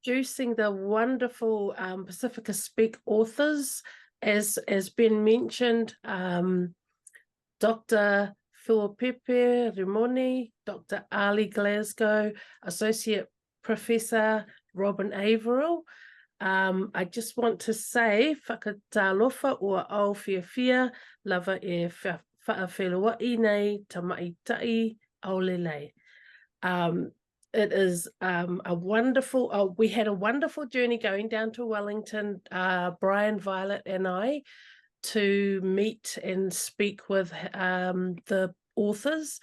introducing the wonderful Pacifica Speak authors. As been mentioned, Dr. Fuapepe Rimoni, Dr. Ali Glasgow, Associate Professor Robin Averill. I just want to say, whakatalofa ua au whiawhia, lava e whaawhelawai nei tamaitai au lelei. It is a wonderful, we had a wonderful journey going down to Wellington, Brian, Violet and I, to meet and speak with the authors.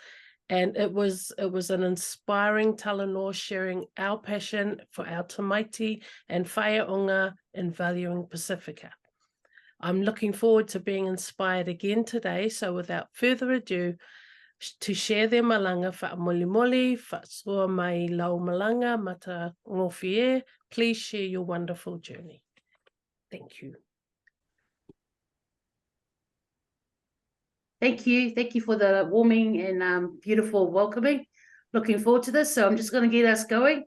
And it was an inspiring talanoa sharing our passion for our tamaiti and whaeonga and valuing Pacifica. I'm looking forward to being inspired again today. So without further ado, to share their malanga whaamolimoli, whaasua mai lau malanga, mata ngowhie, please share your wonderful journey. Thank you. Thank you. Thank you for the warming and beautiful welcoming. Looking forward to this. So I'm just going to get us going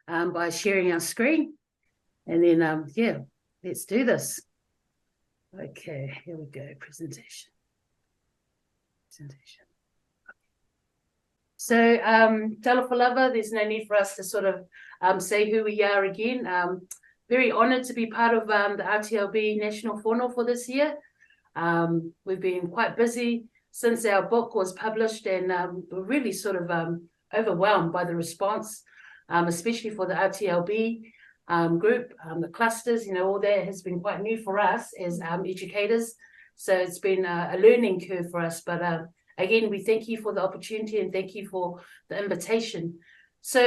by sharing our screen. And then, yeah, let's do this. Okay, here we go. Presentation. So, talofa lava, there's no need for us to sort of say who we are again. Very honoured to be part of the RTLB National Fono for this year. We've been quite busy since our book was published, and we're really sort of overwhelmed by the response, especially for the RTLB group, the clusters, you know, all that has been quite new for us as educators. So it's been a learning curve for us. But again, we thank you for the opportunity and thank you for the invitation. So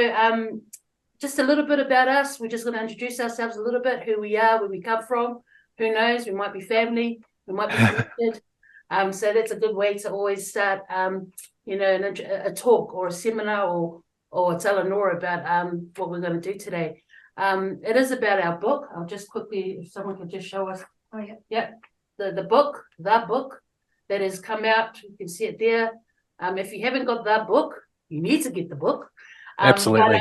just a little bit about us. We're just going to introduce ourselves a little bit, who we are, where we come from. Who knows? We might be family. We might be connected. So that's a good way to always start, you know, a talk or a seminar or a talanoa about what we're going to do today. It is about our book. I'll just quickly, if someone could just show us. Oh, yeah. Yeah. The book that has come out. You can see it there. If you haven't got that book, you need to get the book. Absolutely.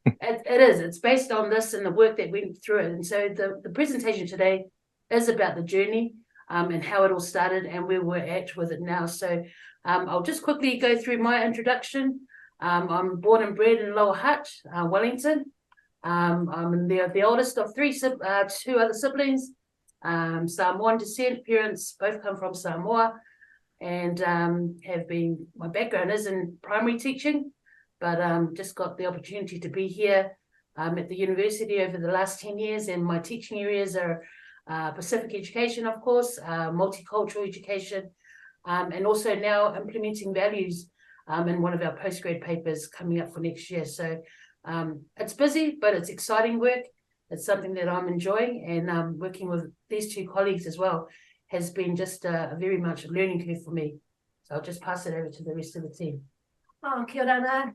But, it is. It's based on this and the work that went through it. And so the presentation today is about the journey and how it all started and where we're at with it now. So I'll just quickly go through my introduction. I'm born and bred in Lower Hutt, Wellington. I'm the oldest of two other siblings. Samoan descent, parents both come from Samoa, and my background is in primary teaching, but just got the opportunity to be here at the university over the last 10 years, and my teaching areas are Pacific education, of course, multicultural education, and also now implementing values in one of our postgrad papers coming up for next year. So it's busy, but it's exciting work. It's something that I'm enjoying, and working with these two colleagues as well has been just a very much a learning curve for me. So I'll just pass it over to the rest of the team. Oh, kia ora,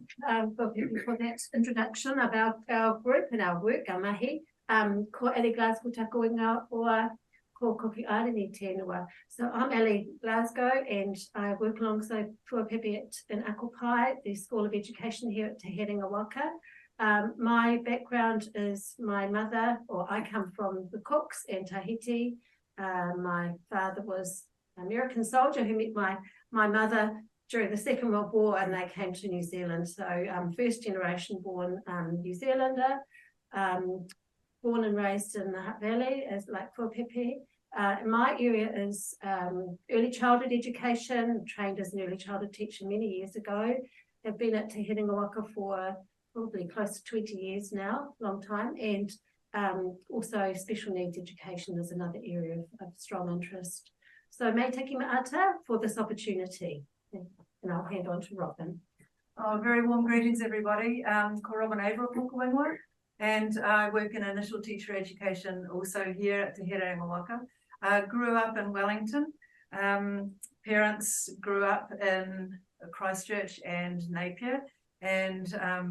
for that introduction about our group and our work, our mahi. Ko Ali Glasgow tako inga o ko koki arani tēnua. So I'm Ali Glasgow, and I work alongside Fuapepe in Akupai, the School of Education here at Te Herenga Waka. My background is my mother, or I come from the Cooks in Tahiti. My father was an American soldier who met my mother during the Second World War, and they came to New Zealand. So first generation born New Zealander, born and raised in the Hutt Valley, as like Fuapepe. My area is early childhood education, trained as an early childhood teacher many years ago. I've been at Te Herenga Waka for probably close to 20 years now, long time, and also special needs education is another area of strong interest. So me taki ma'ata for this opportunity, and I'll hand on to Robin. Very warm greetings, everybody. Ko Robin Averill Pukuwangwa, and I work in initial teacher education also here at Te Herenga Waka. Grew up in Wellington. Parents grew up in Christchurch and Napier.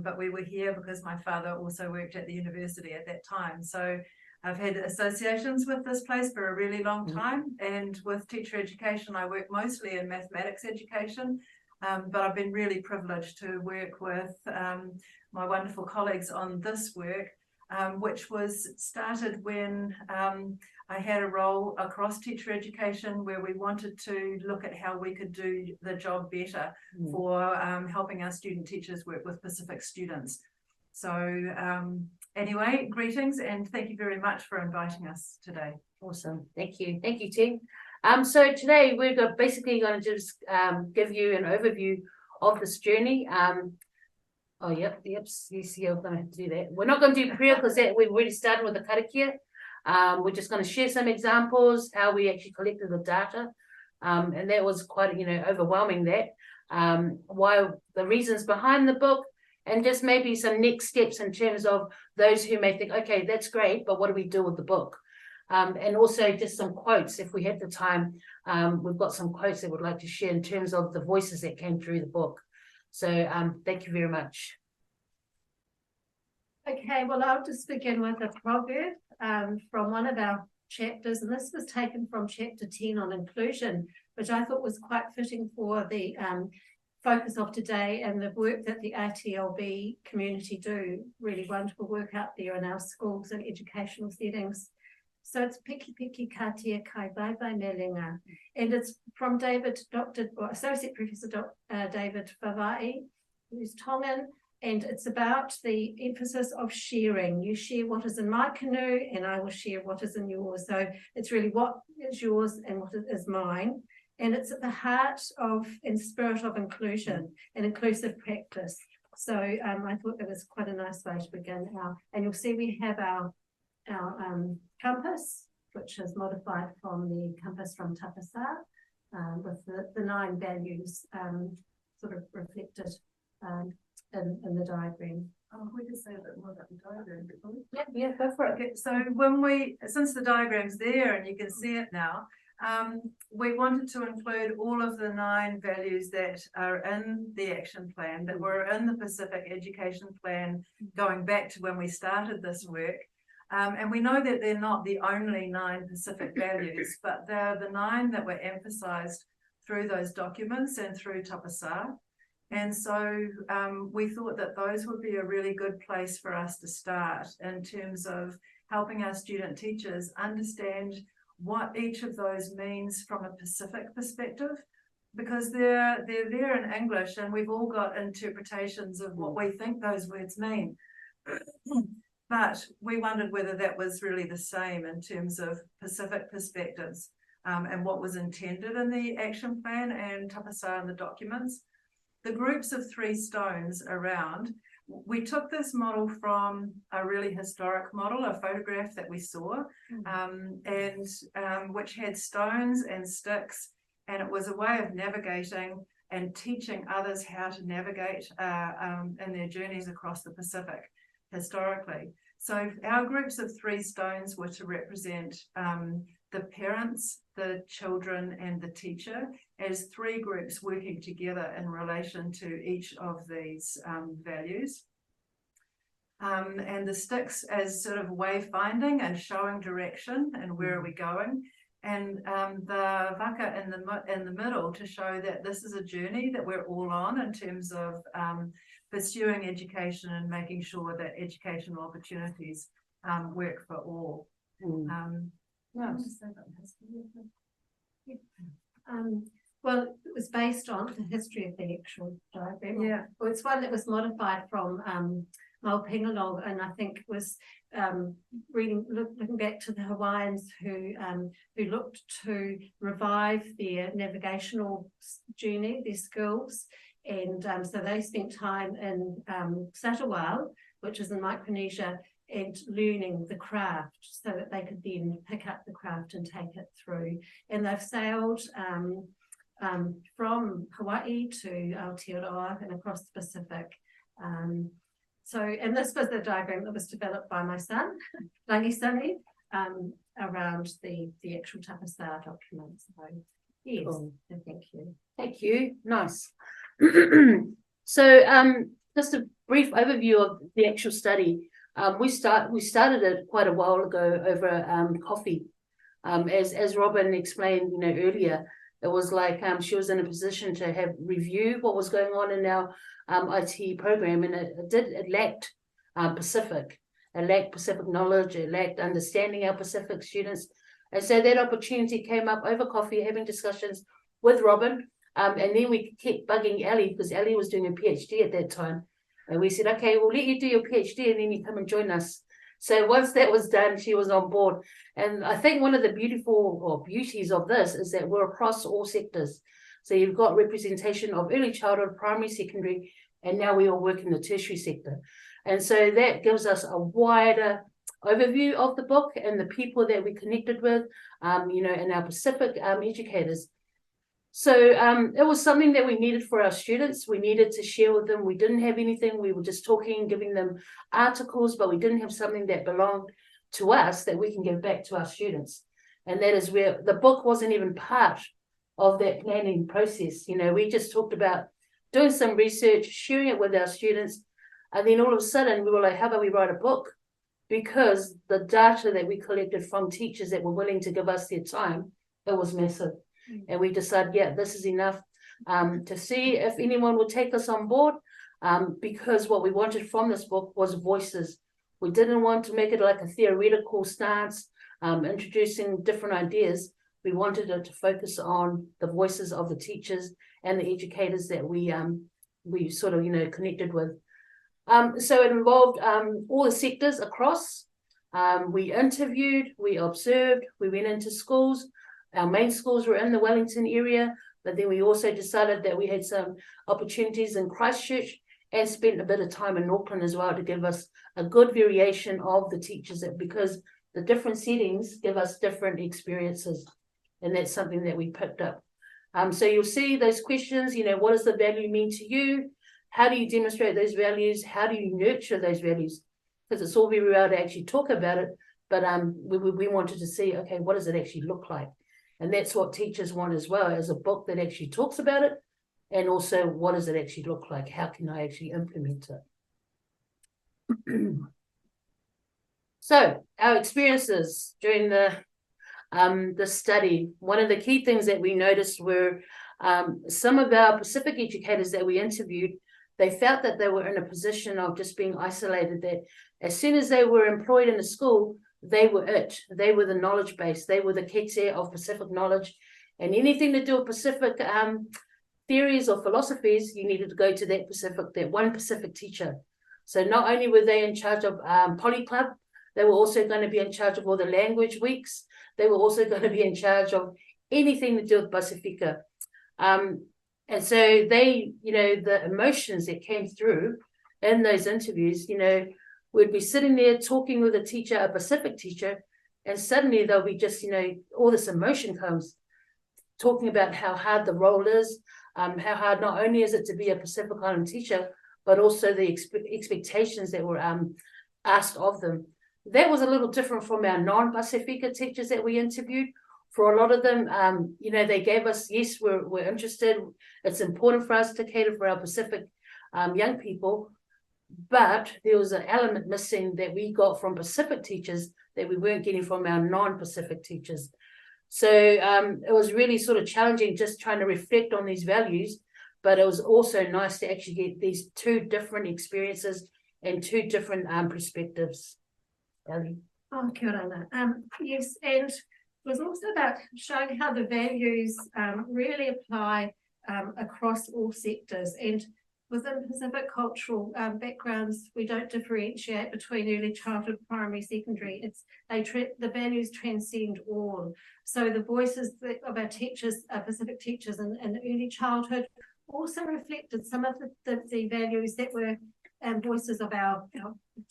But we were here because my father also worked at the university at that time. So I've had associations with this place for a really long time. And with teacher education, I work mostly in mathematics education. But I've been really privileged to work with my wonderful colleagues on this work which was started when I had a role across teacher education where we wanted to look at how we could do the job better for helping our student teachers work with Pacific students. So anyway, greetings and thank you very much for inviting us today. Awesome. Thank you, team. So today we're basically going to just give you an overview of this journey. Oh, yep, you see, I'm going to have to do that. We're not going to do prayer because we've already started with the karakia. We're just going to share some examples, how we actually collected the data. And that was quite, overwhelming why the reasons behind the book, and just maybe some next steps in terms of those who may think, okay, that's great, but what do we do with the book? And also just some quotes, if we have the time. We've got some quotes that we'd like to share in terms of the voices that came through the book. So thank you very much. Okay, well, I'll just begin with a proverb from one of our chapters, and this was taken from chapter 10 on inclusion, which I thought was quite fitting for the focus of today and the work that the RTLB community do. Really wonderful work out there in our schools and educational settings. So it's Piki Piki Katia Kai Bye Bye Melinga. And it's from Associate Professor David Fawai, who's Tongan. And it's about the emphasis of sharing. You share what is in my canoe and I will share what is in yours. So it's really what is yours and what is mine. And it's at the heart of and spirit of inclusion and inclusive practice. So I thought that was quite a nice way to begin. And you'll see we have our compass, which is modified from the compass from Tapasa, with the 9 values sort of reflected in the diagram. Oh, we can say a bit more about the diagram, before we? Yeah, go for it. Okay, so since the diagram's there and you can see it now, we wanted to include all of the 9 values that are in the action plan, that were in the Pacific Education Plan going back to when we started this work. And we know that they're not the only 9 Pacific values, but they're the 9 that were emphasized through those documents and through Tapasa. And so we thought that those would be a really good place for us to start in terms of helping our student teachers understand what each of those means from a Pacific perspective, because they're there in English and we've all got interpretations of what we think those words mean. But we wondered whether that was really the same in terms of Pacific perspectives and what was intended in the action plan and Tapasa and the documents. The groups of 3 stones around, we took this model from a really historic model, a photograph that we saw, which had stones and sticks, and it was a way of navigating and teaching others how to navigate in their journeys across the Pacific historically. So our groups of 3 stones were to represent the parents, the children, and the teacher as 3 groups working together in relation to each of these values. And the sticks as sort of wayfinding and showing direction and where are we going. And the waka in the middle to show that this is a journey that we're all on in terms of pursuing education and making sure that educational opportunities work for all. Well, it was based on the history of the actual diagram. Yeah. Well, it's one that was modified from Maupingalong, and I think was looking back to the Hawaiians who looked to revive their navigational journey, their skills, and so they spent time in Satawal, which is in Micronesia, and learning the craft so that they could then pick up the craft and take it through. And they've sailed from Hawaii to Aotearoa and across the Pacific. And this was the diagram that was developed by my son, Rangisani, around the actual Tapasa document. So yes, Cool. Thank you. Thank you. Nice. So just a brief overview of the actual study. We started it quite a while ago over coffee. As Robin explained, earlier, it was like she was in a position to have review what was going on in our IT program, and it lacked Pacific. it lacked Pacific knowledge, it lacked understanding our Pacific students. And so that opportunity came up over coffee, having discussions with Robin. And then we kept bugging Ellie, because Ellie was doing a PhD at that time. And we said, okay, we'll let you do your PhD and then you come and join us. So once that was done, she was on board. And I think one of the beauties of this is that we're across all sectors. So you've got representation of early childhood, primary, secondary, and now we all work in the tertiary sector. And so that gives us a wider overview of the book and the people that we connected with, and our Pacific educators. So it was something that we needed for our students. We needed to share with them. We didn't have anything. We were just talking, giving them articles, but we didn't have something that belonged to us that we can give back to our students. And that is where the book wasn't even part of that planning process. We just talked about doing some research, sharing it with our students. And then all of a sudden we were like, how about we write a book? Because the data that we collected from teachers that were willing to give us their time, it was massive. And we decided, yeah, this is enough to see if anyone would take us on board, because what we wanted from this book was voices. We didn't want to make it like a theoretical stance, introducing different ideas. We wanted it to focus on the voices of the teachers and the educators that we sort of, connected with. So it involved all the sectors across. We interviewed, we observed, we went into schools. Our main schools were in the Wellington area, but then we also decided that we had some opportunities in Christchurch and spent a bit of time in Auckland as well to give us a good variation of the teachers, because the different settings give us different experiences. And that's something that we picked up. So you'll see those questions, what does the value mean to you? How do you demonstrate those values? How do you nurture those values? Because it's all very well to actually talk about it, but we wanted to see, okay, what does it actually look like? And that's what teachers want as well, as a book that actually talks about it. And also, what does it actually look like? How can I actually implement it? So our experiences during the study, one of the key things that we noticed were some of our Pacific educators that we interviewed, they felt that they were in a position of just being isolated, that as soon as they were employed in a school, they were it. They were the knowledge base. They were the kete of Pacific knowledge. And anything to do with Pacific theories or philosophies, you needed to go to that one Pacific teacher. So not only were they in charge of Poly Club, they were also going to be in charge of all the language weeks. They were also going to be in charge of anything to do with Pacifica. And so they, the emotions that came through in those interviews, we'd be sitting there talking with a teacher, a Pacific teacher, and suddenly they'll be just, all this emotion comes, talking about how hard the role is, how hard not only is it to be a Pacific Island teacher, but also the expectations that were asked of them. That was a little different from our non-Pacifica teachers that we interviewed. For a lot of them, they gave us, yes, we're interested. It's important for us to cater for our Pacific young people. But there was an element missing that we got from Pacific teachers that we weren't getting from our non-Pacific teachers. So it was really sort of challenging just trying to reflect on these values, but it was also nice to actually get these two different experiences and two different perspectives. Ellie? Oh, kia ora. Yes, and it was also about showing how the values really apply across all sectors. And within Pacific cultural backgrounds, we don't differentiate between early childhood, primary, secondary. The values transcend all. So the voices of our teachers, Pacific teachers in early childhood, also reflected some of the values that were voices of our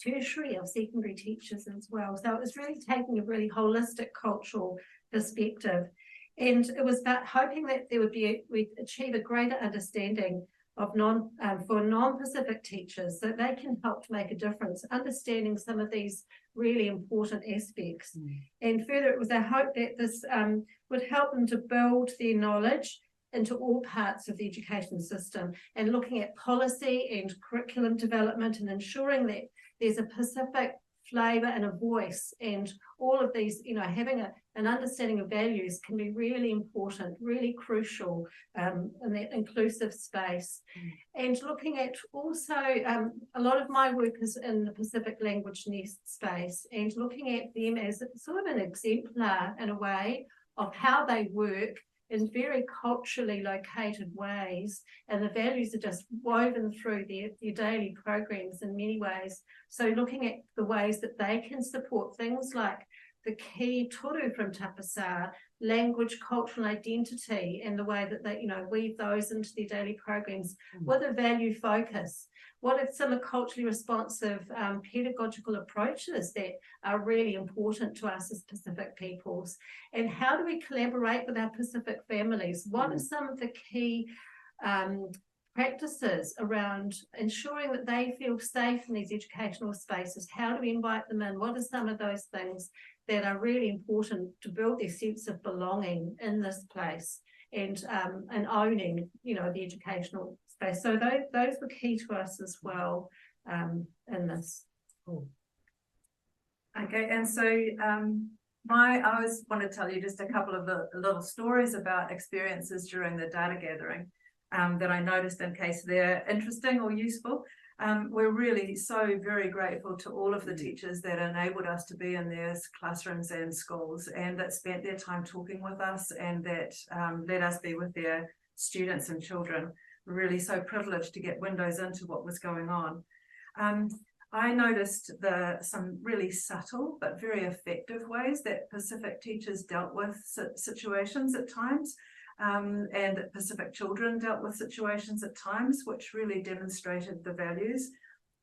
tertiary, our secondary teachers as well. So it was really taking a really holistic cultural perspective. And it was about hoping that we'd achieve a greater understanding of for non-Pacific teachers, so they can help to make a difference, understanding some of these really important aspects. And further, it was our hope that this would help them to build their knowledge into all parts of the education system, and looking at policy and curriculum development and ensuring that there's a Pacific flavour and a voice, and all of these, you know, having an understanding of values can be really important, really crucial in that inclusive space. And looking at also, a lot of my work is in the Pacific language nest space, and looking at them as sort of an exemplar in a way of how they work in very culturally located ways, and the values are just woven through their daily programs in many ways. So looking at the ways that they can support things like the key toru from Tapasā, language, cultural identity, and the way that they, you know, weave those into their daily programs with a value focus. What are some culturally responsive pedagogical approaches that are really important to us as Pacific peoples? And how do we collaborate with our Pacific families? What are some of the key practices around ensuring that they feel safe in these educational spaces? How do we invite them in? What are some of those things that are really important to build their sense of belonging in this place and owning, you know, the educational space? So those were key to us as well in this. Cool. Okay, and so I always want to tell you just a couple of the little stories about experiences during the data gathering that I noticed, in case they're interesting or useful. We're really so very grateful to all of the teachers that enabled us to be in their classrooms and schools, and that spent their time talking with us, and that let us be with their students and children. We're really so privileged to get windows into what was going on. I noticed some really subtle but very effective ways that Pacific teachers dealt with situations at times, and that Pacific children dealt with situations at times, which really demonstrated the values.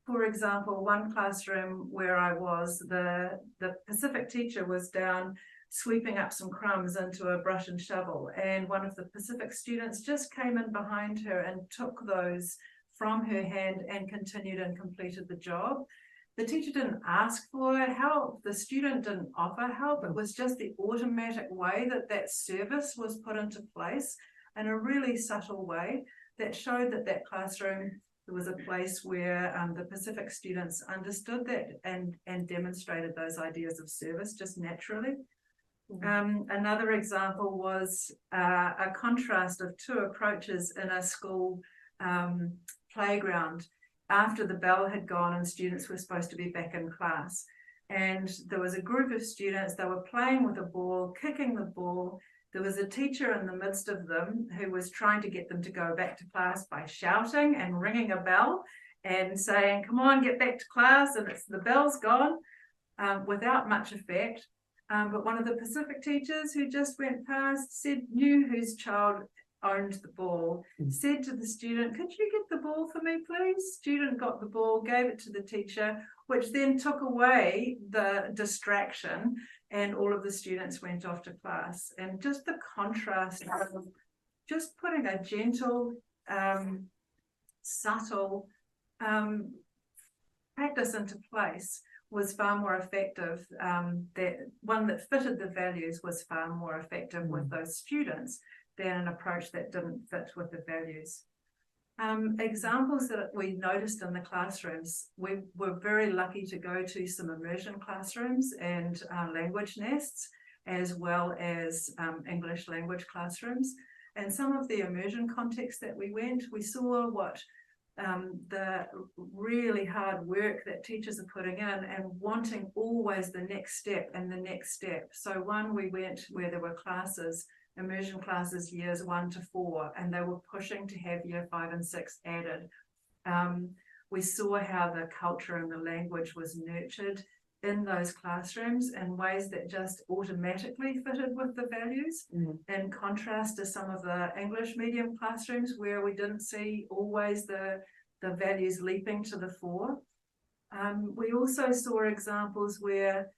For example, one classroom where I was, the Pacific teacher was down sweeping up some crumbs into a brush and shovel, and one of the Pacific students just came in behind her and took those from her hand and continued and completed the job. The teacher didn't ask for help, the student didn't offer help, it was just the automatic way that service was put into place in a really subtle way that showed that classroom was a place where the Pacific students understood that and demonstrated those ideas of service just naturally. Another example was a contrast of two approaches in a school playground after the bell had gone and students were supposed to be back in class. And there was a group of students, they were playing with a ball, kicking the ball. There was a teacher in the midst of them who was trying to get them to go back to class by shouting and ringing a bell and saying, come on, get back to class, and the bell's gone, without much effect. But one of the Pacific teachers who just went past knew whose child owned the ball, said to the student, could you get the ball for me, please? Student got the ball, gave it to the teacher, which then took away the distraction, and all of the students went off to class. And just the contrast of just putting a gentle, subtle practice into place was far more effective. That one that fitted the values was far more effective with those students than an approach that didn't fit with the values. Examples that we noticed in the classrooms, we were very lucky to go to some immersion classrooms and language nests, as well as English language classrooms. And some of the immersion contexts that we went, we saw what the really hard work that teachers are putting in and wanting always the next step and the next step. So one, we went where there were classes, immersion classes years 1 to 4, and they were pushing to have year 5 and 6 added. We saw how the culture and the language was nurtured in those classrooms in ways that just automatically fitted with the values, in contrast to some of the English medium classrooms where we didn't see always the values leaping to the fore. We also saw examples where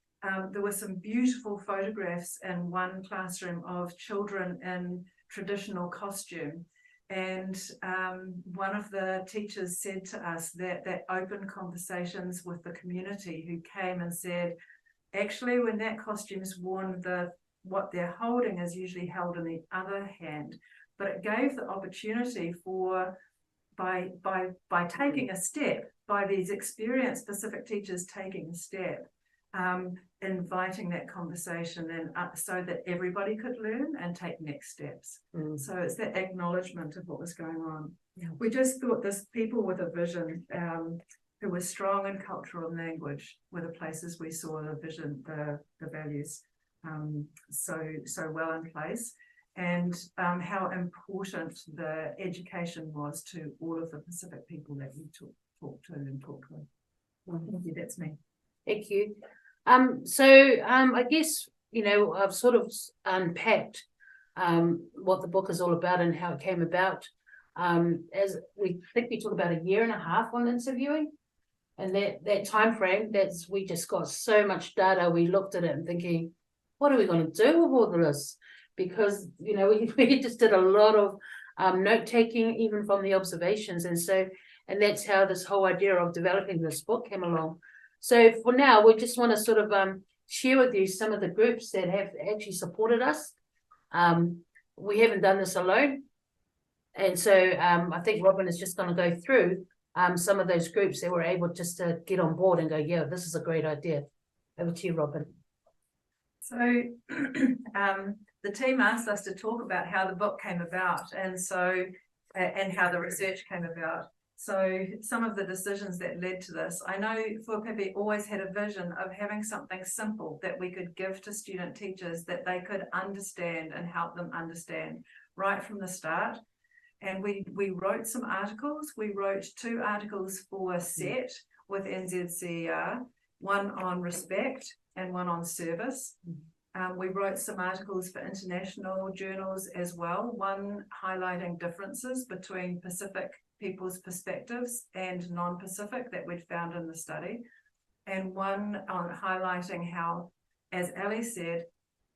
there were some beautiful photographs in one classroom of children in traditional costume. And one of the teachers said to us that opened conversations with the community, who came and said, actually, when that costume's worn, what they're holding is usually held in the other hand. But it gave the opportunity for, by taking a step, by these experienced Pacific teachers taking a step, inviting that conversation and so that everybody could learn and take next steps. So it's that acknowledgement of what was going on. We just thought this people with a vision who were strong in cultural and language were the places we saw the vision, the values so well in place, and how important the education was to all of the Pacific people that we talked to and talked with. Thank you, that's me. Thank you. I guess, you know, I've sort of unpacked what the book is all about and how it came about. As we think we took about 1.5 years on interviewing, and that time frame, we just got so much data. We looked at it and thinking, what are we going to do with all of this? Because, you know, we just did a lot of note taking, even from the observations, and that's how this whole idea of developing this book came along. So for now, we just want to sort of share with you some of the groups that have actually supported us. We haven't done this alone. And so I think Robin is just going to go through some of those groups that were able just to get on board and go, yeah, this is a great idea. Over to you, Robin. So the team asked us to talk about how the book came about, and how the research came about. So some of the decisions that led to this, I know Fuapepe always had a vision of having something simple that we could give to student teachers that they could understand and help them understand right from the start. And we wrote some articles. We wrote 2 articles for SET with NZCER, one on respect and one on service. We wrote some articles for international journals as well, one highlighting differences between Pacific people's perspectives and non-Pacific that we'd found in the study, and one on highlighting how, as Ali said,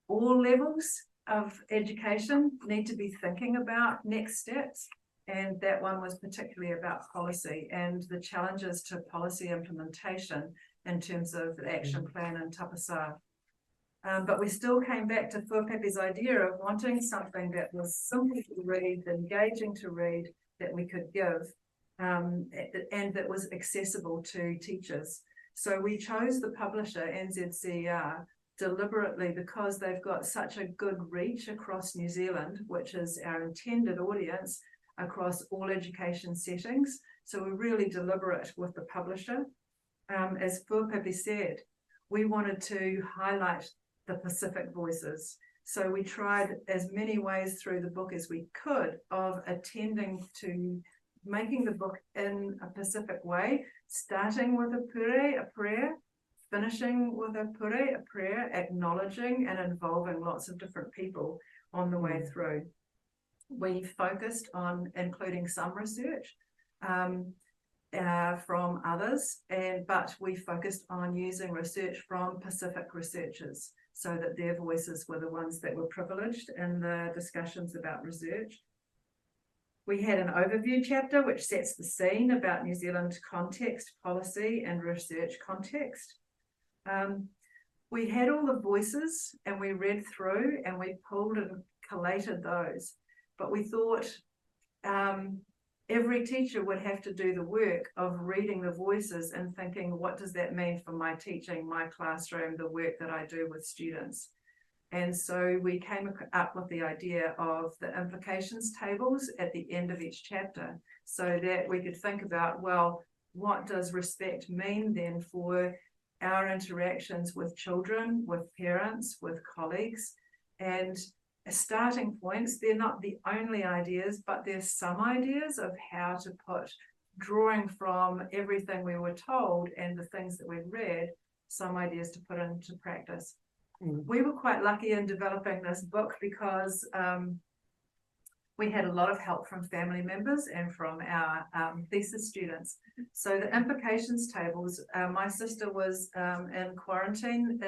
all levels of education need to be thinking about next steps, and that one was particularly about policy and the challenges to policy implementation in terms of the action plan and tapasa. But we still came back to Fuapepe's idea of wanting something that was simple to read, engaging to read, that we could give, and that was accessible to teachers. So we chose the publisher, NZCER, deliberately because they've got such a good reach across New Zealand, which is our intended audience across all education settings. So we're really deliberate with the publisher. As Fuapepe said, we wanted to highlight the Pacific voices. So we tried as many ways through the book as we could of attending to making the book in a Pacific way, starting with a prayer, finishing with a prayer, acknowledging and involving lots of different people on the way through. We focused on including some research from others, but we focused on using research from Pacific researchers so that their voices were the ones that were privileged in the discussions about research. We had an overview chapter which sets the scene about New Zealand context, policy and research context. We had all the voices and we read through and we pulled and collated those, but we thought every teacher would have to do the work of reading the voices and thinking, what does that mean for my teaching, my classroom, the work that I do with students? And so we came up with the idea of the implications tables at the end of each chapter so that we could think about, well, what does respect mean then for our interactions with children, with parents, with colleagues? And starting points, they're not the only ideas, but there's some ideas of how to put, drawing from everything we were told and the things that we'd read, some ideas to put into practice. We were quite lucky in developing this book because we had a lot of help from family members and from our thesis students. So the implications tables, my sister was in quarantine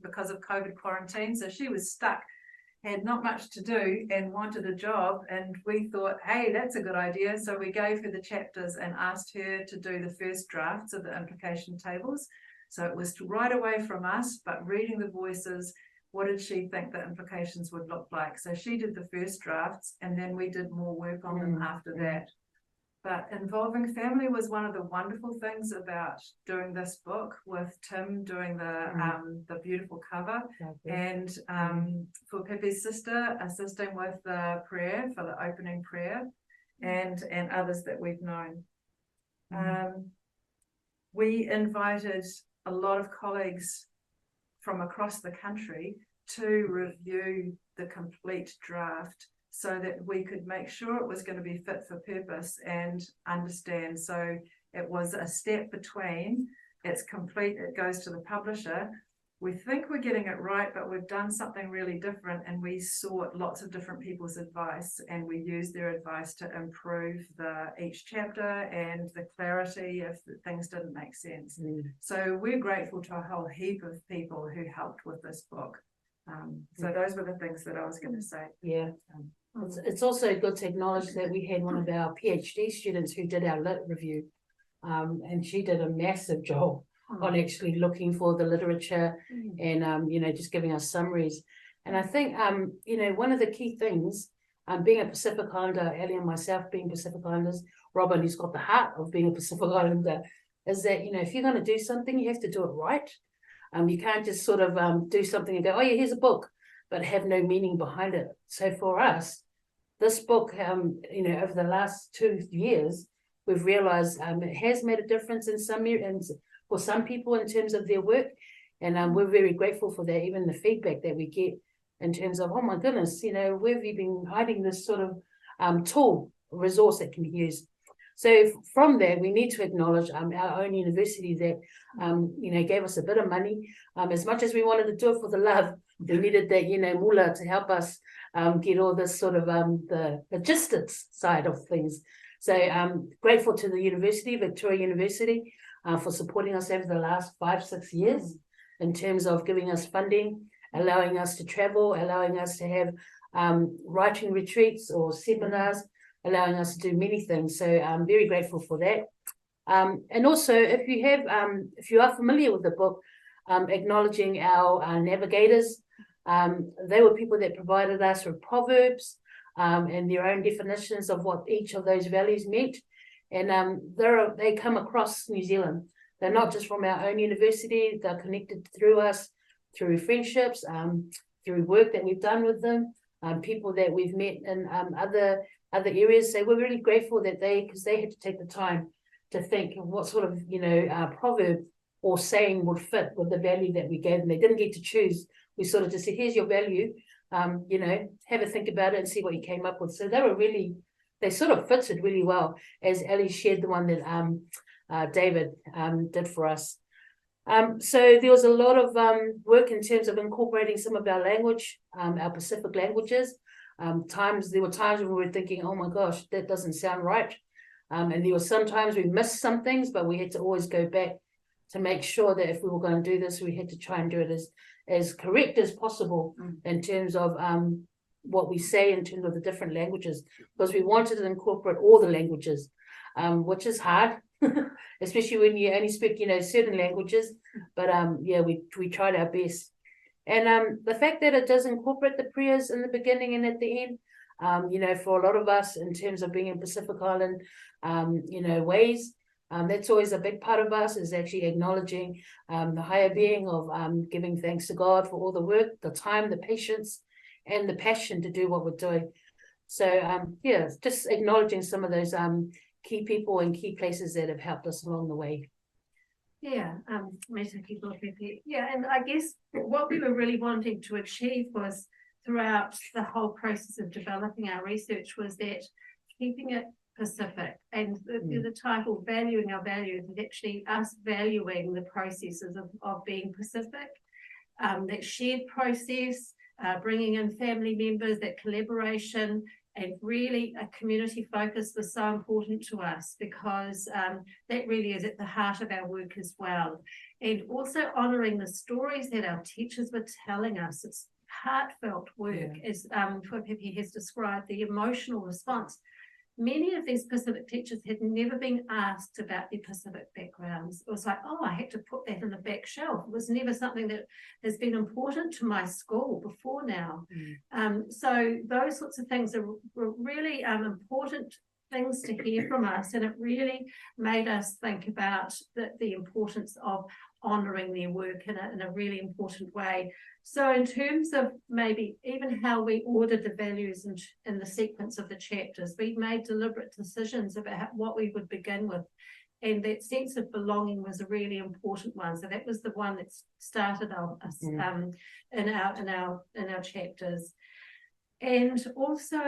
because of COVID quarantine, so she was stuck, had not much to do and wanted a job, and we thought, hey, that's a good idea. So we gave her the chapters and asked her to do the first drafts of the implication tables. So it was to write away from us, but reading the voices, what did she think the implications would look like? So she did the first drafts and then we did more work on them after that. But involving family was one of the wonderful things about doing this book, with Tim doing the beautiful cover, and Fuapepe's sister assisting with the prayer for the opening prayer, and others that we've known. We invited a lot of colleagues from across the country to review the complete draft, so that we could make sure it was going to be fit for purpose and understand. So it was a step between it's complete, it goes to the publisher. We think we're getting it right, but we've done something really different, and we sought lots of different people's advice, and we used their advice to improve each chapter and the clarity if things didn't make sense. So we're grateful to a whole heap of people who helped with this book. So those were the things that I was going to say. Yeah. It's also good to acknowledge that we had one of our PhD students who did our lit review, and she did a massive job on actually looking for the literature and, you know, just giving us summaries. And I think, you know, one of the key things, being a Pacific Islander, Ellie and myself being Pacific Islanders, Robin, who's got the heart of being a Pacific Islander, is that, you know, if you're going to do something, you have to do it right. You can't just sort of do something and go, oh yeah, here's a book, but have no meaning behind it. So for us, this book, you know, over the last 2 years, we've realized it has made a difference in some areas for some people in terms of their work. And we're very grateful for that, even the feedback that we get in terms of, oh my goodness, you know, where have you been hiding this sort of tool, resource that can be used? So from there, we need to acknowledge our own university that, you know, gave us a bit of money. As much as we wanted to do it for the love, we needed that, you know, mula to help us get all this sort of the logistics side of things. So grateful to the university, Victoria University, for supporting us over the last 5-6 years in terms of giving us funding, allowing us to travel, allowing us to have writing retreats or seminars, allowing us to do many things. So I'm very grateful for that. And also, if you are familiar with the book, acknowledging our navigators, they were people that provided us with proverbs and their own definitions of what each of those values meant. And they come across New Zealand. They're not just from our own university, they're connected through us, through friendships, through work that we've done with them, people that we've met in other areas. So we're really grateful that because they had to take the time to think of what sort of, you know, proverb or saying would fit with the value that we gave them. They didn't get to choose. We sort of just said, here's your value, you know, have a think about it and see what you came up with. So they sort of fitted really well, as Ellie shared the one that David did for us. So there was a lot of work in terms of incorporating some of our language, our Pacific languages. There were times when we were thinking, oh my gosh, that doesn't sound right. And there were some times we missed some things, but we had to always go back to make sure that if we were going to do this, we had to try and do it as correct as possible in terms of what we say in terms of the different languages, because we wanted to incorporate all the languages, which is hard, especially when you only speak, you know, certain languages. But yeah, we tried our best. And the fact that it does incorporate the prayers in the beginning and at the end, you know, for a lot of us in terms of being in Pacific Island, you know, ways, that's always a big part of us, is actually acknowledging the higher being of giving thanks to God for all the work, the time, the patience, and the passion to do what we're doing. So yeah, just acknowledging some of those key people and key places that have helped us along the way. Yeah, yeah, and I guess what we were really wanting to achieve was, throughout the whole process of developing our research, was that keeping it Pacific, and the title Valuing Our Values is actually us valuing the processes of being Pacific, that shared process, bringing in family members, that collaboration, and really a community focus was so important to us, because that really is at the heart of our work as well. And also honouring the stories that our teachers were telling us. It's heartfelt work, as Fuapepe has described, the emotional response. Many of these Pacific teachers had never been asked about their Pacific backgrounds. It was like, oh, I had to put that in the back shelf. It was never something that has been important to my school before now. So those sorts of things were really important things to hear from us, and it really made us think about the importance of honouring their work in a really important way. So in terms of maybe even how we ordered the values in the sequence of the chapters, we made deliberate decisions about what we would begin with. And that sense of belonging was a really important one. So that was the one that started us in our chapters. And also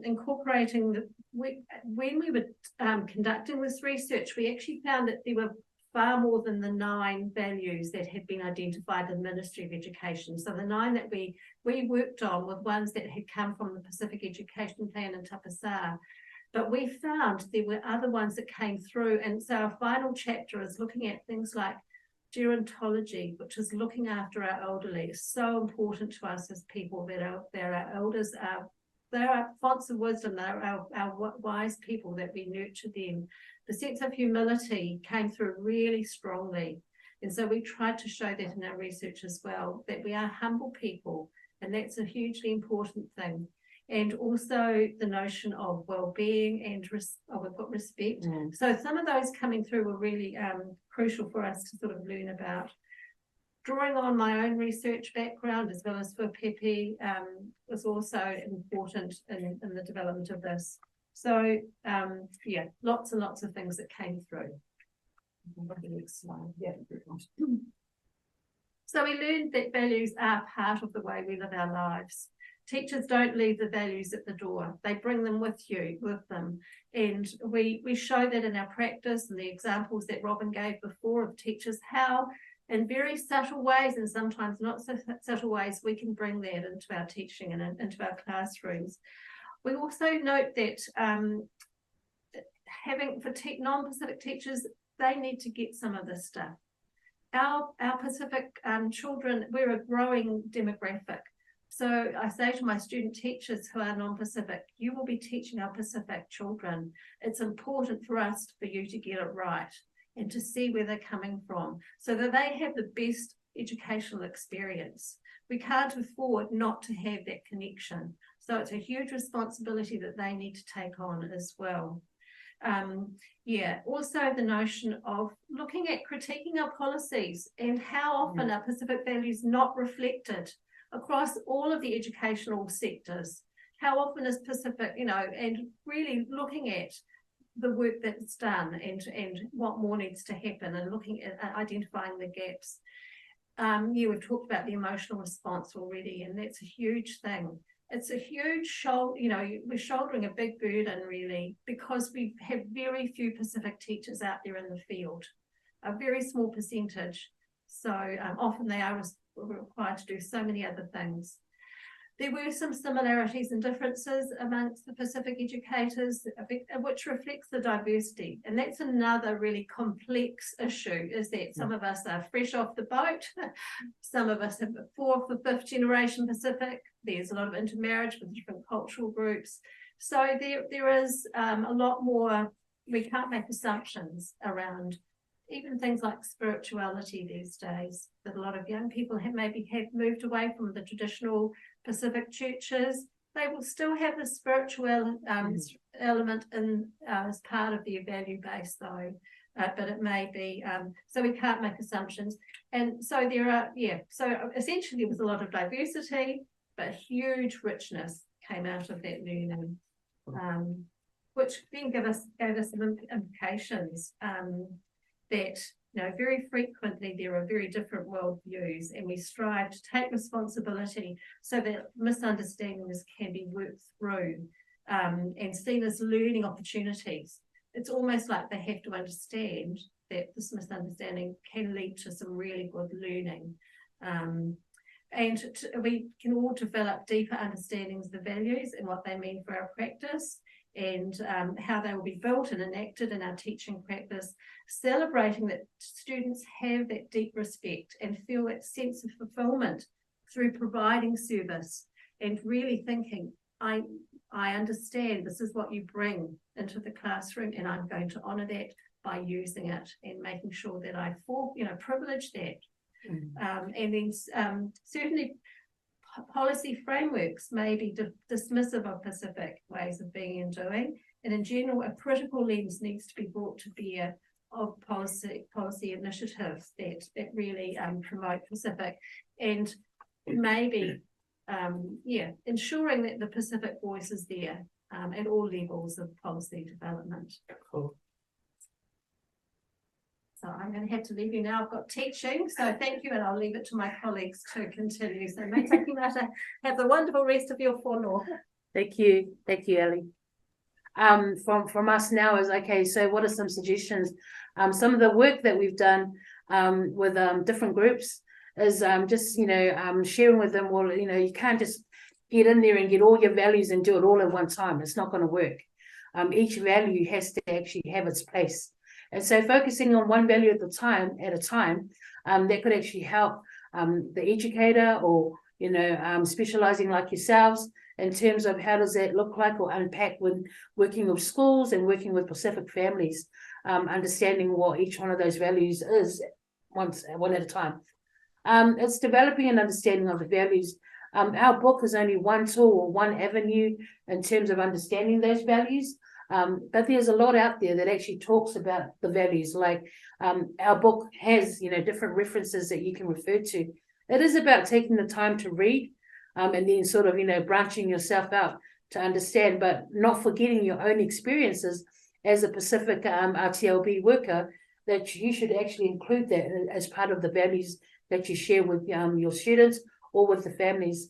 incorporating when we were conducting this research, we actually found that there were far more than the 9 values that had been identified in the Ministry of Education. So the 9 that we worked on were ones that had come from the Pacific Education Plan in Tapasā. But we found there were other ones that came through. And so our final chapter is looking at things like gerontology, which is looking after our elderly. It's so important to us as people that our elders are, they're our fonts of wisdom, they're our wise people, that we nurture them. The sense of humility came through really strongly. And so we tried to show that in our research as well, that we are humble people, and that's a hugely important thing. And also the notion of well-being and we've got respect. So some of those coming through were really crucial for us to sort of learn about. Drawing on my own research background as well as Fuapepe was also important in the development of this. So yeah, lots and lots of things that came through. The next slide. Yeah. So we learned that values are part of the way we live our lives. Teachers don't leave the values at the door. They bring them with them. And we show that in our practice, and the examples that Robin gave before of teachers, how in very subtle ways, and sometimes not so subtle ways, we can bring that into our teaching and into our classrooms. We also note that having for non-Pacific teachers, they need to get some of this stuff. Our Pacific children, we're a growing demographic. So I say to my student teachers who are non-Pacific, you will be teaching our Pacific children. It's important for us for you to get it right and to see where they're coming from so that they have the best educational experience. We can't afford not to have that connection. So it's a huge responsibility that they need to take on as well. Yeah, also the notion of looking at critiquing our policies and how often are Pacific values not reflected across all of the educational sectors. How often is Pacific, and really looking at the work that's done and what more needs to happen, and looking at identifying the gaps. Yeah, we've talked about the emotional response already, and that's a huge thing. It's a huge shoulder, we're shouldering a big burden really, because we have very few Pacific teachers out there in the field, a very small percentage. So often they are required to do so many other things. There were some similarities and differences amongst the Pacific educators, which reflects the diversity. And that's another really complex issue, is that some of us are fresh off the boat. Some of us have 4th or 5th generation Pacific. There's a lot of intermarriage with different cultural groups. So there is a lot more, we can't make assumptions around even things like spirituality these days, that a lot of young people have moved away from the traditional Pacific churches. They will still have the spiritual element in as part of their value base though, but it may be, so we can't make assumptions. And so there are, so essentially there was a lot of diversity, but huge richness came out of that learning, which then gave us some implications. That very frequently there are very different worldviews, and we strive to take responsibility so that misunderstandings can be worked through and seen as learning opportunities. It's almost like they have to understand that this misunderstanding can lead to some really good learning. We can all develop deeper understandings of the values and what they mean for our practice, and how they will be built and enacted in our teaching practice, celebrating that students have that deep respect and feel that sense of fulfillment through providing service, and really thinking, I understand this is what you bring into the classroom, and I'm going to honour that by using it and making sure that I privilege that. And then certainly policy frameworks may be dismissive of Pacific ways of being and doing, and in general, a critical lens needs to be brought to bear of policy initiatives that really promote Pacific, and maybe ensuring that the Pacific voice is there at all levels of policy development. Cool. So I'm going to have to leave you now. I've got teaching, so thank you, and I'll leave it to my colleagues to continue. So may taking that, have the wonderful rest of your Fono. Thank you, Ellie. From us now is, okay, so what are some suggestions? Some of the work that we've done with different groups is just, sharing with them, well, you can't just get in there and get all your values and do it all at one time. It's not going to work. Each value has to actually have its place. And so focusing on one value at a time, that could actually help the educator or, specializing like yourselves in terms of how does that look like or unpack when working with schools and working with Pacific families, understanding what each one of those values is one at a time. It's developing an understanding of the values. Our book is only one tool or one avenue in terms of understanding those values. But there's a lot out there that actually talks about the values. Like our book has, different references that you can refer to. It is about taking the time to read and then sort of, branching yourself out to understand, but not forgetting your own experiences as a Pacific RTLB worker, that you should actually include that as part of the values that you share with your students or with the families.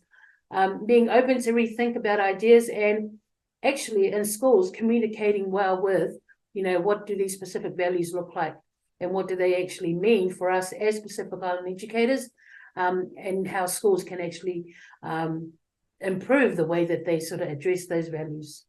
Being open to rethink about ideas, and actually in schools communicating well with, what do these Pacific values look like and what do they actually mean for us as Pacific Island educators, and how schools can actually improve the way that they sort of address those values.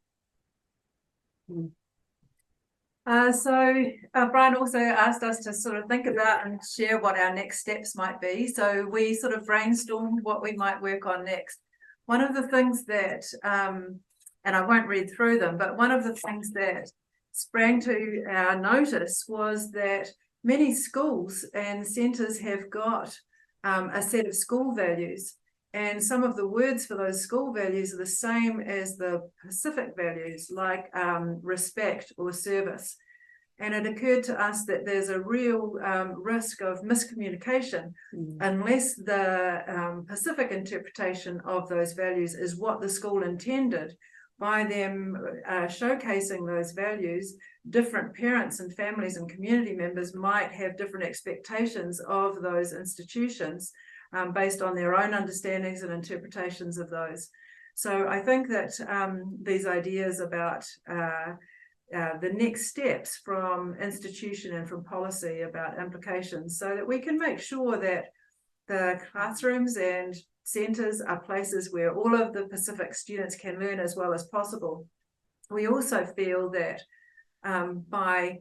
Brian also asked us to sort of think about and share what our next steps might be. So we sort of brainstormed what we might work on next. One of the things that, and I won't read through them, but one of the things that sprang to our notice was that many schools and centres have got a set of school values, and some of the words for those school values are the same as the Pacific values, like respect or service. And it occurred to us that there's a real risk of miscommunication unless the Pacific interpretation of those values is what the school intended. By them showcasing those values, different parents and families and community members might have different expectations of those institutions based on their own understandings and interpretations of those. So I think that these ideas about the next steps from institution and from policy about implications, so that we can make sure that the classrooms and centres are places where all of the Pacific students can learn as well as possible. We also feel that by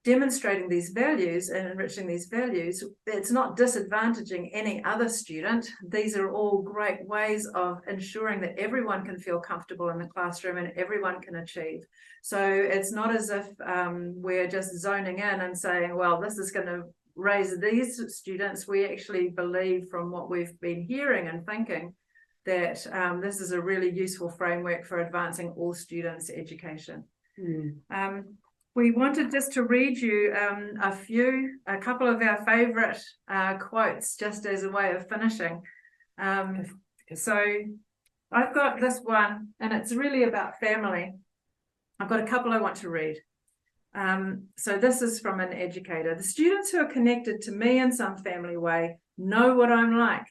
demonstrating these values and enriching these values, it's not disadvantaging any other student. These are all great ways of ensuring that everyone can feel comfortable in the classroom and everyone can achieve. So it's not as if we're just zoning in and saying, well, this is going to raise these students. We actually believe, from what we've been hearing and thinking, that this is a really useful framework for advancing all students' education. We wanted just to read you a couple of our favourite quotes, just as a way of finishing. So I've got this one, and it's really about family. I've got a couple I want to read. So this is from an educator. The students who are connected to me in some family way know what I'm like.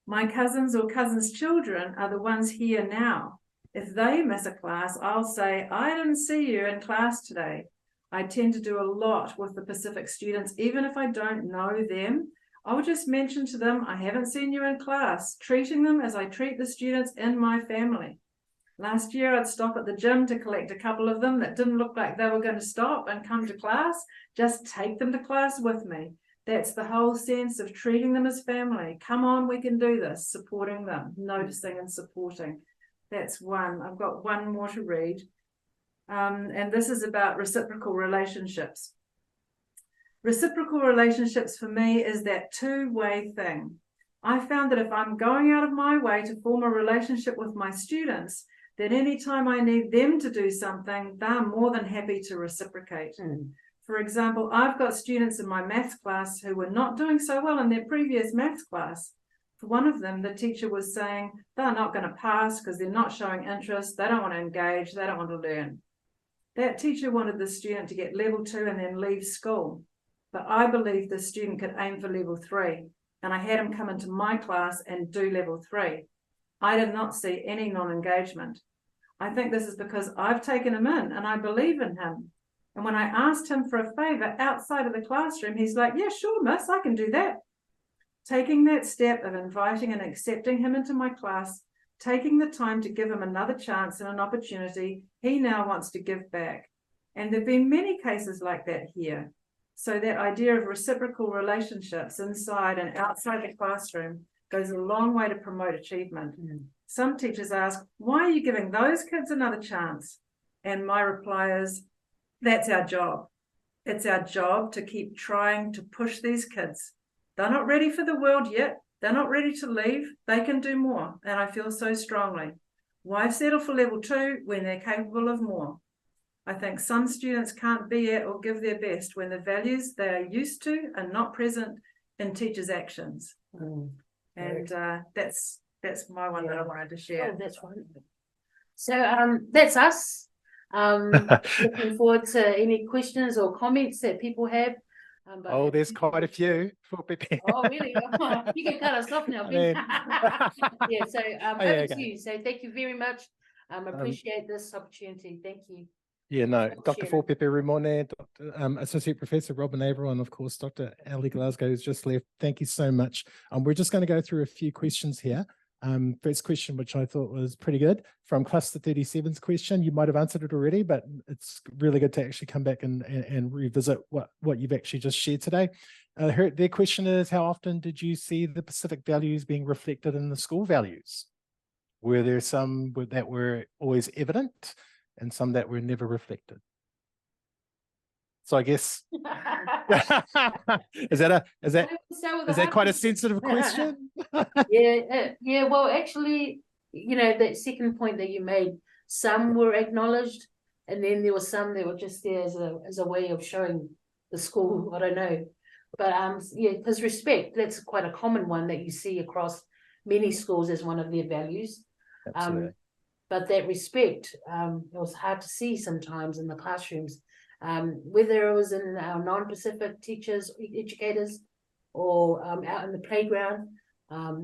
My cousins or cousins' children are the ones here now. If they miss a class, I'll say, I didn't see you in class today. I tend to do a lot with the Pacific students, even if I don't know them. I would just mention to them, I haven't seen you in class, treating them as I treat the students in my family. Last year, I'd stop at the gym to collect a couple of them that didn't look like they were going to stop and come to class. Just take them to class with me. That's the whole sense of treating them as family. Come on, we can do this. Supporting them, noticing and supporting. That's one. I've got one more to read. And this is about reciprocal relationships. Reciprocal relationships for me is that two-way thing. I found that if I'm going out of my way to form a relationship with my students, that anytime I need them to do something, they're more than happy to reciprocate. For example, I've got students in my maths class who were not doing so well in their previous maths class. For one of them, the teacher was saying they're not going to pass because they're not showing interest, they don't want to engage, they don't want to learn. That teacher wanted the student to get level 2 and then leave school. But I believed the student could aim for level 3. And I had him come into my class and do level 3. I did not see any non-engagement. I think this is because I've taken him in and I believe in him. And when I asked him for a favor outside of the classroom, he's like, yeah, sure, miss, I can do that. Taking that step of inviting and accepting him into my class, taking the time to give him another chance and an opportunity, he now wants to give back. And there have been many cases like that here. So that idea of reciprocal relationships inside and outside the classroom goes a long way to promote achievement. Some teachers ask, why are you giving those kids another chance? And my reply is, that's our job. It's our job to keep trying to push these kids. They're not ready for the world yet. They're not ready to leave. They can do more. And I feel so strongly. Why settle for level 2 when they're capable of more? I think some students can't be at or give their best when the values they are used to are not present in teachers' actions. And that's my one that I wanted to share. Oh, that's wonderful. So that's us. Looking forward to any questions or comments that people have. Oh, there's quite a few. Oh, really? You can cut us off now. Yeah, so over to you. So thank you very much. Appreciate this opportunity. Thank you. Yeah, no, Dr. Fuapepe Rimoni, Associate Professor Robin Averill, and of course, Dr. Ali Glasgow has just left. Thank you so much. We're just going to go through a few questions here. First question, which I thought was pretty good, from Cluster 37's question. You might have answered it already, but it's really good to actually come back and revisit what you've actually just shared today. Their question is, how often did you see the Pacific values being reflected in the school values? Were there some that were always evident and some that were never reflected? So I guess is that quite a sensitive question? Yeah. Well, actually, that second point that you made, some were acknowledged, and then there were some that were just there as a way of showing the school. I don't know, but because respect, that's quite a common one that you see across many schools as one of their values. Absolutely. But that respect, it was hard to see sometimes in the classrooms. Whether it was in our non-Pacific teachers, educators, or out in the playground,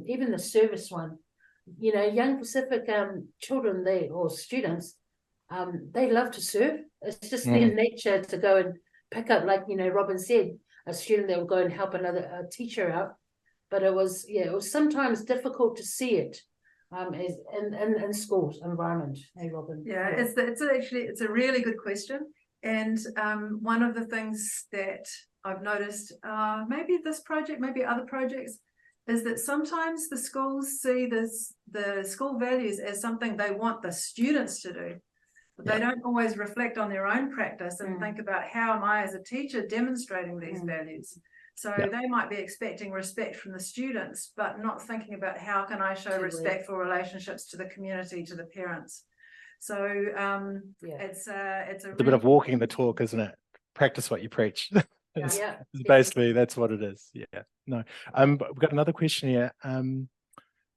even the service one, young Pacific children, or students, they love to serve. It's just their nature to go and pick up, like Robin said, a student that will go and help another teacher out. But it was sometimes difficult to see it as in schools environment. Hey, Robin. Yeah, it's a really good question. And one of the things that I've noticed, maybe this project, maybe other projects, is that sometimes the schools see the school values as something they want the students to do. But they don't always reflect on their own practice and think about, how am I as a teacher demonstrating these values? So they might be expecting respect from the students, but not thinking about how can I show respectful relationships to the community, to the parents. So it's a bit of walking the talk, isn't it? Practice what you preach. Basically, that's what it is. Yeah. No. We've got another question here.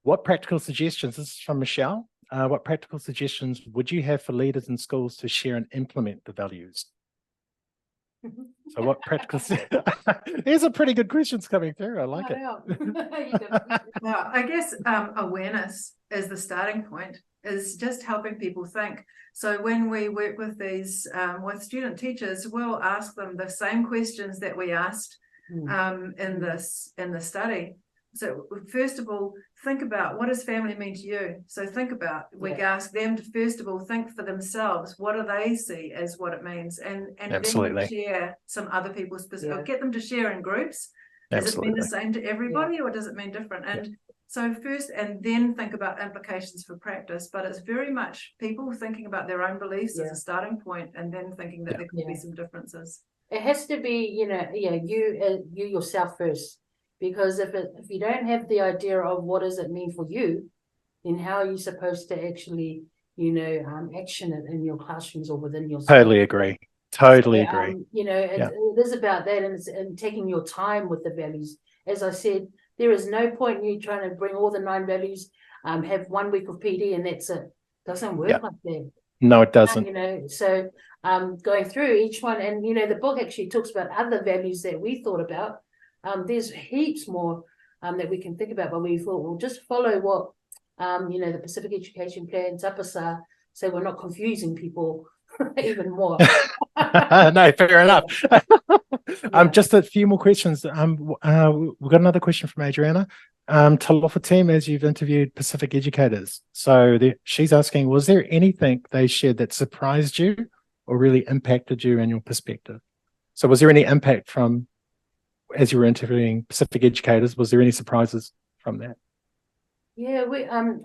What practical suggestions? This is from Michelle. What practical suggestions would you have for leaders in schools to share and implement the values? So what practical... There's some pretty good questions coming through. I like it. Well, I guess awareness is the starting point, is just helping people think. So when we work with these, with student teachers, we'll ask them the same questions that we asked in the study. So first of all, think about, what does family mean to you? So think about, we ask them to first of all think for themselves, what do they see as what it means, and then share some other people's specific, get them to share in groups. Does it mean the same to everybody, or does it mean different? And so first, and then think about implications for practice. But it's very much people thinking about their own beliefs as a starting point, and then thinking that there could be some differences. It has to be, you yourself first, because if you don't have the idea of what does it mean for you, then how are you supposed to actually, action it in your classrooms or within your school? Totally agree. Totally agree. It is about that, and it's in taking your time with the values. As I said, there is no point in you trying to bring all the 9 values, have 1 week of PD and that's it. Doesn't work like that. No, it doesn't. So going through each one, and the book actually talks about other values that we thought about. There's heaps more that we can think about, but we thought we'll just follow what the Pacific Education Plan, Tapasa, so we're not confusing people even more. No, fair enough. Just a few more questions. We've got another question from Adriana. Talofa team, as you've interviewed Pacific educators, so she's asking, was there anything they shared that surprised you or really impacted you in your perspective? So was there any impact from, as you were interviewing Pacific educators, was there any surprises from that? Yeah,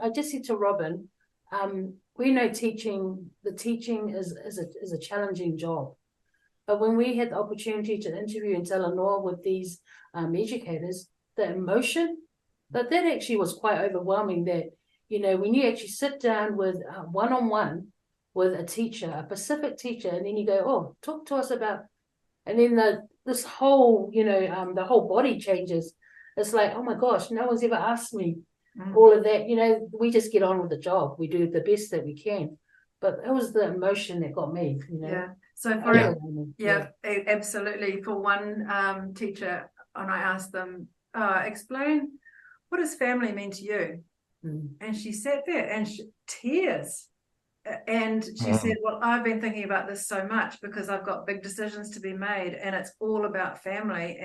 I just said to Robin, we know the teaching is a challenging job. But when we had the opportunity to interview in Talanoa with these educators, the emotion, that actually was quite overwhelming, that, when you actually sit down with one-on-one with a teacher, a Pacific teacher, and then you go, oh, talk to us about, and then this whole, the whole body changes. It's like, oh my gosh, no one's ever asked me all of that. We just get on with the job. We do the best that we can. But it was the emotion that got me, Yeah. So absolutely. For one teacher, and I asked them, explain, what does family mean to you? And she sat there and tears. And she said, well, I've been thinking about this so much because I've got big decisions to be made and it's all about family.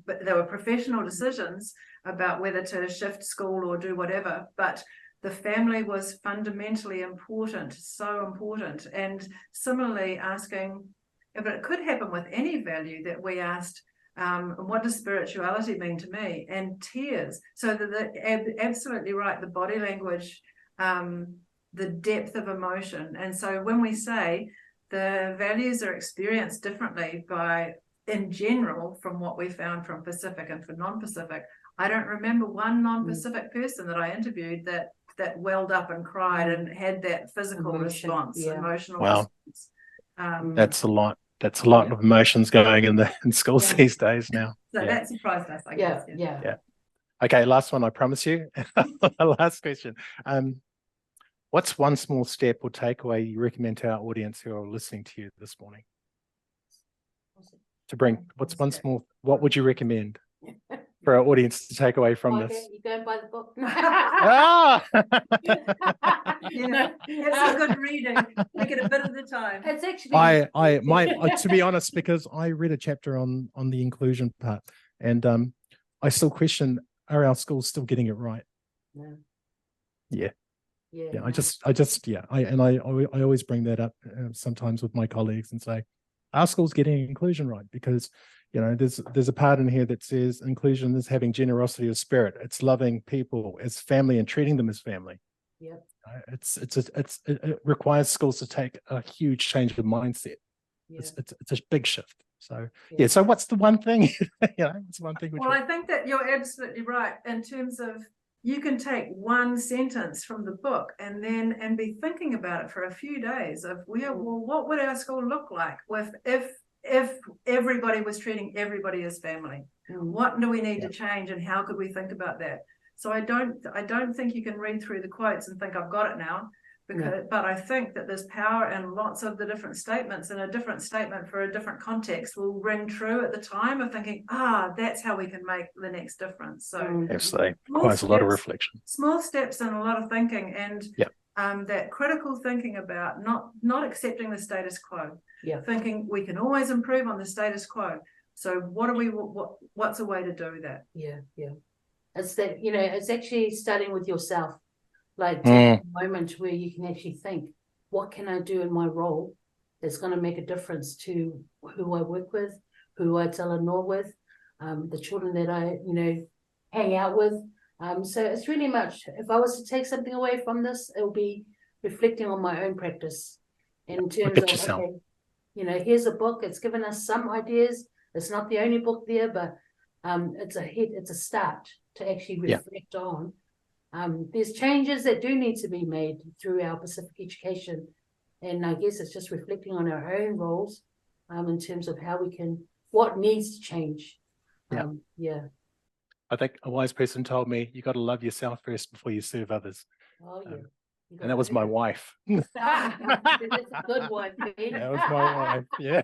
But there were professional decisions about whether to shift school or do whatever. But the family was fundamentally important, so important. And similarly asking, but it could happen with any value that we asked, what does spirituality mean to me? And tears. So absolutely right, the body language, the depth of emotion. And so when we say the values are experienced differently in general, from what we found from Pacific and for non-Pacific, I don't remember one non-Pacific person that I interviewed that welled up and cried and had that physical response, emotional response. That's a lot. That's a lot of emotions going in schools these days now. So that surprised us, I guess. Yeah. Okay, last one, I promise you. Last question. What's one small step or takeaway you recommend to our audience who are listening to you this morning? What would you recommend for our audience to take away from this? You go and buy the book. It's a good reading. Take it a bit at a time. It's actually to be honest, because I read a chapter on the inclusion part, and I still question, are our schools still getting it right? I always bring that up sometimes with my colleagues and say, our school's getting inclusion right, because there's a part in here that says inclusion is having generosity of spirit. It's loving people as family and treating them as family. It requires schools to take a huge change of mindset. It's a big shift. So so what's the one thing? It's one thing. I think that you're absolutely right in terms of, you can take one sentence from the book and be thinking about it for a few days of what would our school look like if everybody was treating everybody as family? What do we need to change, and how could we think about that? So I don't think you can read through the quotes and think I've got it now, but I think that there's power in lots of the different statements, and a different statement for a different context will ring true at the time of thinking, that's how we can make the next difference. So absolutely requires a lot of reflection, small steps and a lot of thinking, and that critical thinking about not accepting the status quo, thinking we can always improve on the status quo. So what's a way to do that? It's that, it's actually starting with yourself, like a moment where you can actually think, what can I do in my role that's going to make a difference to who I work with, who I Talanoa with, the children that I hang out with. So it's really much, if I was to take something away from this, it will be reflecting on my own practice in terms of, okay, here's a book, it's given us some ideas. It's not the only book there, but it's a start to actually reflect on. There's changes that do need to be made through our Pacific education, and I guess it's just reflecting on our own roles in terms of how we can, what needs to change. I think a wise person told me you got to love yourself first before you serve others. Oh yeah. And that was my wife. That's a good one, Ben. That was my wife. Yeah.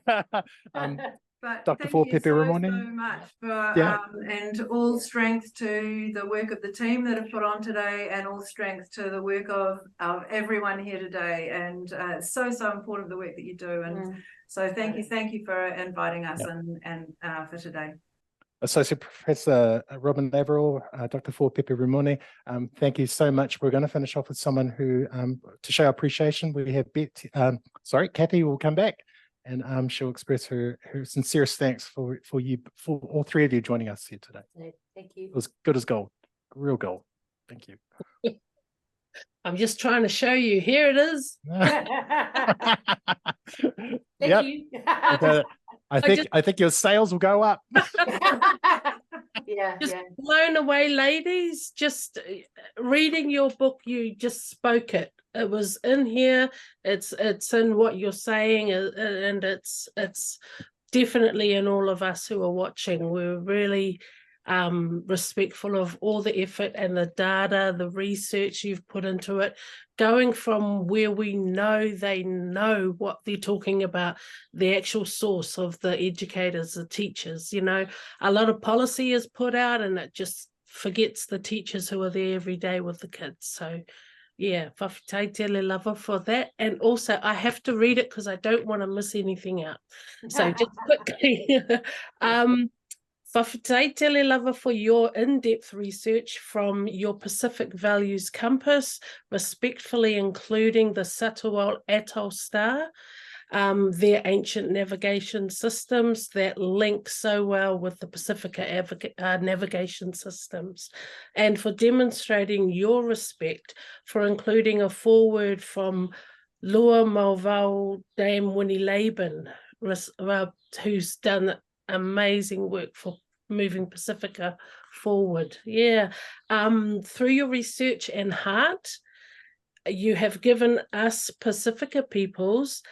But Dr. thank you Fuapepe Rimoni. so much for and all strength to the work of the team that have put on today, and all strength to the work of everyone here today. And it's so important, the work that you do. And so thank you for inviting us and for today. Associate Professor Robin Averill, Dr. Fuapepe Rimoni, thank you so much. We're going to finish off with someone who, to show appreciation, we have Kathy will come back, and she'll express her sincerest thanks for all three of you joining us here today. Thank you. It was good as gold, real gold. Thank you. I'm just trying to show you. Here it is. Thank you. I think your sales will go up. Just blown away, ladies. Just reading your book, you just spoke it. It was in here. It's in what you're saying, and it's definitely in all of us who are watching. We're really respectful of all the effort and the data, the research you've put into it, going from where we know they know what they're talking about, the actual source of the educators, the teachers. You know, a lot of policy is put out and it just forgets the teachers who are there every day with the kids. So yeah, whawhitai te lava for that. And also I have to read it because I don't want to miss anything out. So just quickly, whawhitai te lava for your in-depth research from your Pacific Values Compass, respectfully including the Satawal Atoll Star, their ancient navigation systems that link so well with the Pacifica navigation systems, and for demonstrating your respect for including a foreword from Lua Mauvau Dame Winnie Laban, who's done amazing work for moving Pacifica forward. Through your research and heart, you have given us Pacifica peoples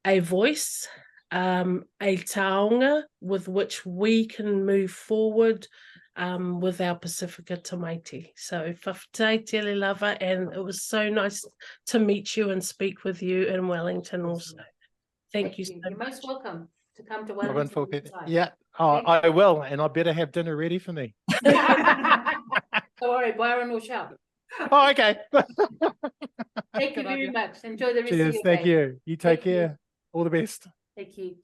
a voice, a taonga with which we can move forward with our Pacifica Tamaiti. So whawhitai te lava, and it was so nice to meet you and speak with you in Wellington also. Thank you so You're much. most welcome to come to Wellington. Yeah, I will, and I better have dinner ready for me. Don't worry, Byron will shout. Oh, okay. Thank you very much. Enjoy the rest of Cheers. your Thank day. you. You take Thank you. care. All the best. Thank you.